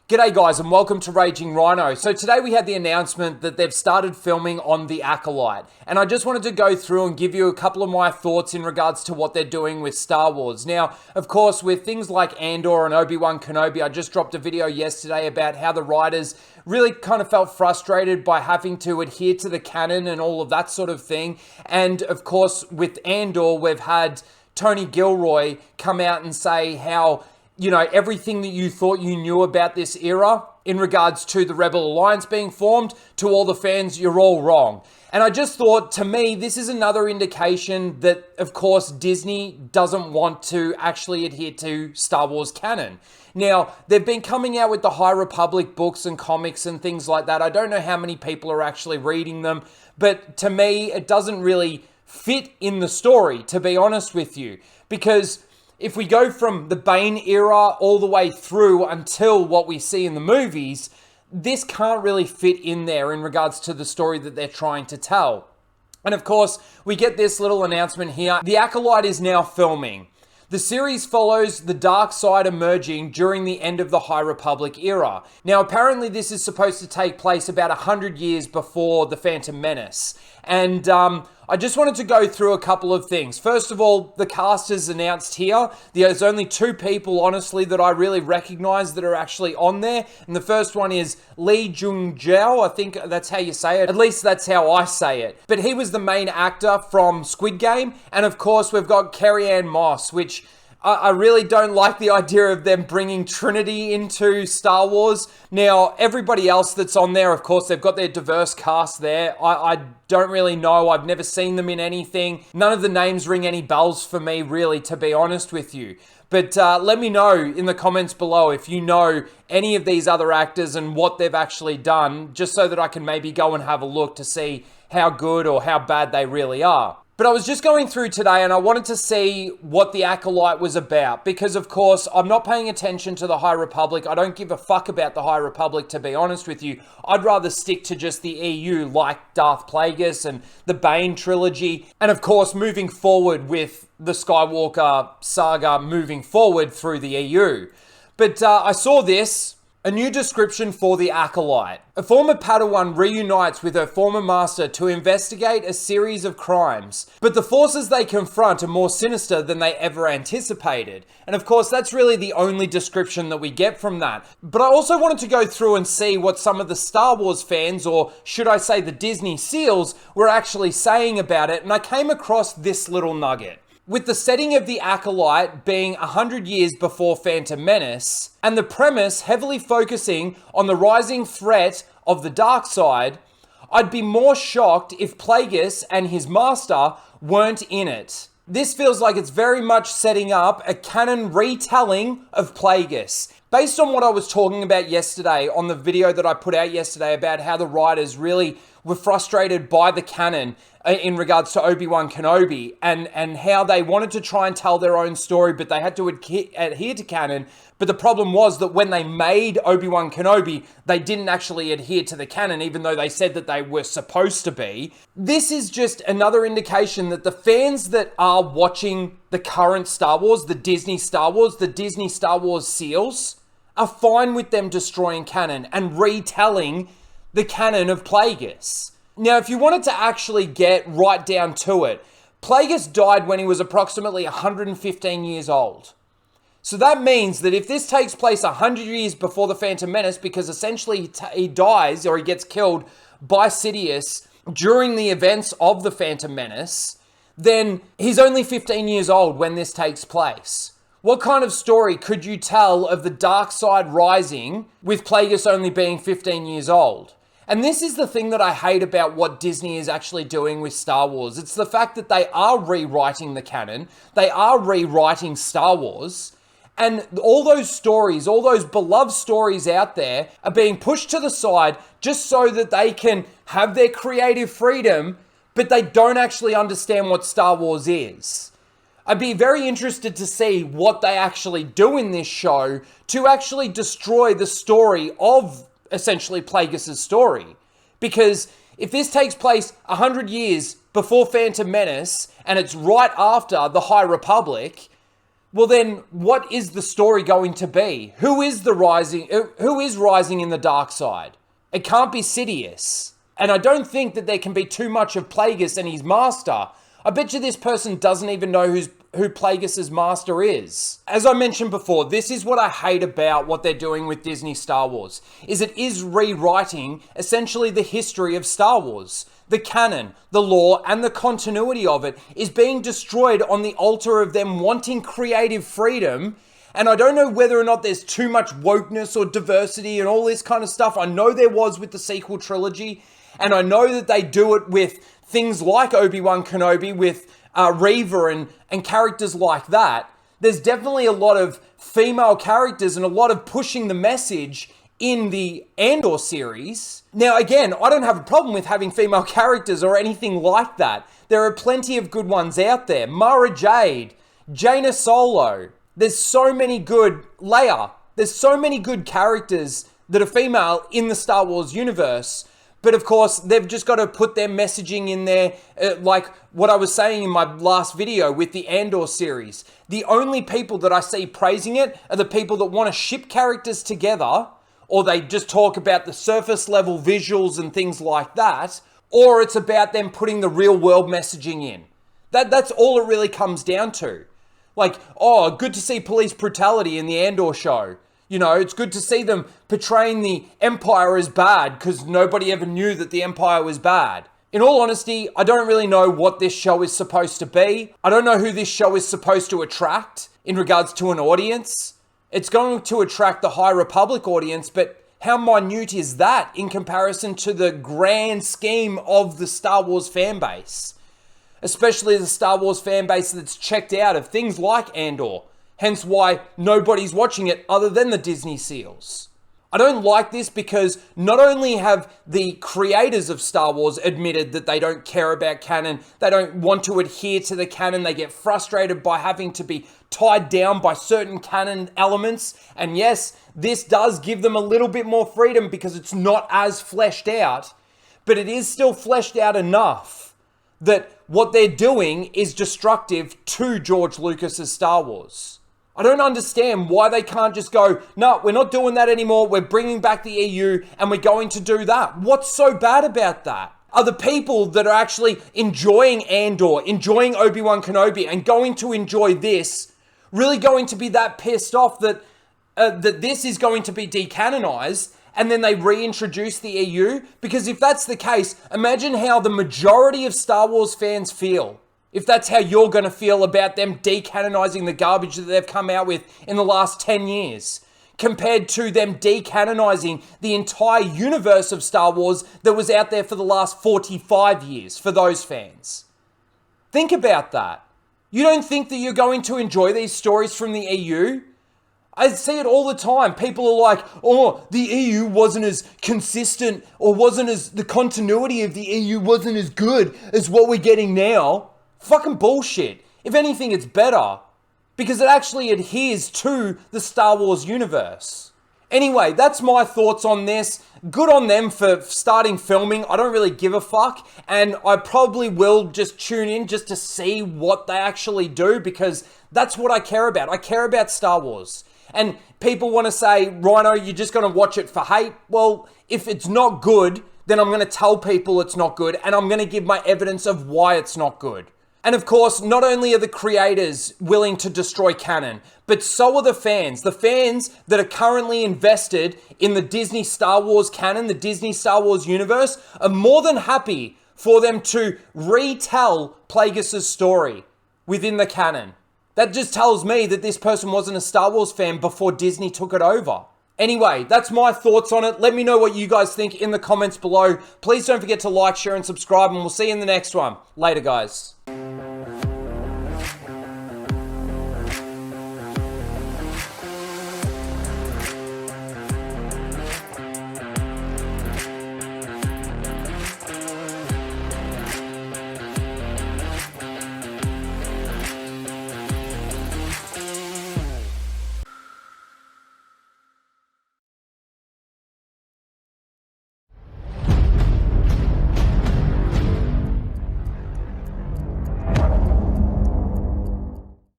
G'day guys and welcome to Raging Rhino. So today we had the announcement that they've started filming on the Acolyte. And I just wanted to go through and give you a couple of my thoughts in regards to what they're doing with Star Wars. Now, of course, with things like Andor and Obi-Wan Kenobi, I just dropped a video yesterday about how the writers really kind of felt frustrated by having to adhere to the canon and all of that sort of thing. And of course, with Andor, we've had Tony Gilroy come out and say how everything that you thought you knew about this era in regards to the Rebel Alliance being formed, to all the fans, you're all wrong. And I just thought, to me, this is another indication that, of course, Disney doesn't want to actually adhere to Star Wars canon. Now, they've been coming out with the High Republic books and comics and things like that. I don't know how many people are actually reading them, but to me, it doesn't really fit in the story, to be honest with you, because if we go from the Bane era all the way through until what we see in the movies, this can't really fit in there in regards to the story that they're trying to tell. And of course, we get this little announcement here. The Acolyte is now filming. The series follows the dark side emerging during the end of the High Republic era. Now, apparently this is supposed to take place about 100 years before The Phantom Menace. And I just wanted to go through a couple of things. First of all, the cast is announced here. There's only two people, honestly, that I really recognize that are actually on there. And the first one is Lee Jung-jae. I think that's how you say it. At least that's how I say it. But he was the main actor from Squid Game. And of course, we've got Carrie-Anne Moss, which I really don't like the idea of them bringing Trinity into Star Wars. Now, everybody else that's on there, of course, they've got their diverse cast there. I don't really know. I've never seen them in anything. None of the names ring any bells for me, really, to be honest with you. But let me know in the comments below if you know any of these other actors and what they've actually done, just so that I can maybe go and have a look to see how good or how bad they really are. But I was just going through today and I wanted to see what the Acolyte was about because, of course, I'm not paying attention to the High Republic. I don't give a fuck about the High Republic, to be honest with you. I'd rather stick to just the EU, like Darth Plagueis and the Bane trilogy. And, of course, moving forward with the Skywalker saga moving forward through the EU. But I saw this. A new description for the Acolyte. A former Padawan reunites with her former master to investigate a series of crimes, but the forces they confront are more sinister than they ever anticipated. And of course, that's really the only description that we get from that. But I also wanted to go through and see what some of the Star Wars fans, or should I say the Disney SEALs, were actually saying about it, and I came across this little nugget. With the setting of the Acolyte being 100 years before Phantom Menace, and the premise heavily focusing on the rising threat of the dark side, I'd be more shocked if Plagueis and his master weren't in it. This feels like it's very much setting up a canon retelling of Plagueis. Based on what I was talking about yesterday on the video that I put out yesterday about how the writers really were frustrated by the canon in regards to Obi-Wan Kenobi and how they wanted to try and tell their own story, but they had to adhere to canon. But the problem was that when they made Obi-Wan Kenobi, they didn't actually adhere to the canon, even though they said that they were supposed to be. This is just another indication that the fans that are watching the current Star Wars, the Disney Star Wars SEALs, are fine with them destroying canon and retelling the canon of Plagueis. Now, if you wanted to actually get right down to it, Plagueis died when he was approximately 115 years old. So that means that if this takes place 100 years before the Phantom Menace, because essentially he dies or he gets killed by Sidious during the events of the Phantom Menace, then he's only 15 years old when this takes place. What kind of story could you tell of the dark side rising with Plagueis only being 15 years old? And this is the thing that I hate about what Disney is actually doing with Star Wars. It's the fact that they are rewriting the canon. They are rewriting Star Wars. And all those stories, all those beloved stories out there are being pushed to the side just so that they can have their creative freedom, but they don't actually understand what Star Wars is. I'd be very interested to see what they actually do in this show to actually destroy the story of essentially Plagueis' story. Because if this takes place 100 years before Phantom Menace and it's right after the High Republic, well then what is the story going to be? Who is rising in the dark side? It can't be Sidious. And I don't think that there can be too much of Plagueis and his master. I bet you this person doesn't even know who Plagueis' master is. As I mentioned before, this is what I hate about what they're doing with Disney Star Wars, is it is rewriting essentially the history of Star Wars. The canon, the lore, and the continuity of it is being destroyed on the altar of them wanting creative freedom. And I don't know whether or not there's too much wokeness or diversity and all this kind of stuff. I know there was with the sequel trilogy, and I know that they do it with things like Obi-Wan Kenobi, with Reva and characters like that. There's definitely a lot of female characters and a lot of pushing the message in the Andor series. Now, again, I don't have a problem with having female characters or anything like that. There are plenty of good ones out there. Mara Jade, Jaina Solo. There's so many good, Leia. There's so many good characters that are female in the Star Wars universe. But of course, they've just got to put their messaging in there, like what I was saying in my last video with the Andor series. The only people that I see praising it are the people that want to ship characters together, or they just talk about the surface level visuals and things like that, or it's about them putting the real world messaging in. That's all it really comes down to. Like, oh, good to see police brutality in the Andor show. You know, it's good to see them portraying the Empire as bad because nobody ever knew that the Empire was bad. In all honesty, I don't really know what this show is supposed to be. I don't know who this show is supposed to attract in regards to an audience. It's going to attract the High Republic audience, but how minute is that in comparison to the grand scheme of the Star Wars fan base? Especially the Star Wars fan base that's checked out of things like Andor. Hence why nobody's watching it other than the Disney SEALs. I don't like this because not only have the creators of Star Wars admitted that they don't care about canon, they don't want to adhere to the canon, they get frustrated by having to be tied down by certain canon elements. And yes, this does give them a little bit more freedom because it's not as fleshed out, but it is still fleshed out enough that what they're doing is destructive to George Lucas's Star Wars. I don't understand why they can't just go, no, we're not doing that anymore. We're bringing back the EU and we're going to do that. What's so bad about that? Are the people that are actually enjoying Andor, enjoying Obi-Wan Kenobi and going to enjoy this really going to be that pissed off that this is going to be decanonized and then they reintroduce the EU? Because if that's the case, imagine how the majority of Star Wars fans feel. If that's how you're going to feel about them decanonizing the garbage that they've come out with in the last 10 years, compared to them decanonizing the entire universe of Star Wars that was out there for the last 45 years for those fans. Think about that. You don't think that you're going to enjoy these stories from the EU? I see it all the time. People are like, oh, the EU wasn't as consistent or the continuity of the EU wasn't as good as what we're getting now. Fucking bullshit. If anything, it's better because it actually adheres to the Star Wars universe. Anyway, that's my thoughts on this. Good on them for starting filming. I don't really give a fuck. And I probably will just tune in just to see what they actually do because that's what I care about. I care about Star Wars. And people want to say, Rhino, you're just going to watch it for hate. Well, if it's not good, then I'm going to tell people it's not good. And I'm going to give my evidence of why it's not good. And of course, not only are the creators willing to destroy canon, but so are the fans. The fans that are currently invested in the Disney Star Wars canon, the Disney Star Wars universe, are more than happy for them to retell Plagueis' story within the canon. That just tells me that this person wasn't a Star Wars fan before Disney took it over. Anyway, that's my thoughts on it. Let me know what you guys think in the comments below. Please don't forget to like, share, and subscribe, and we'll see you in the next one. Later, guys.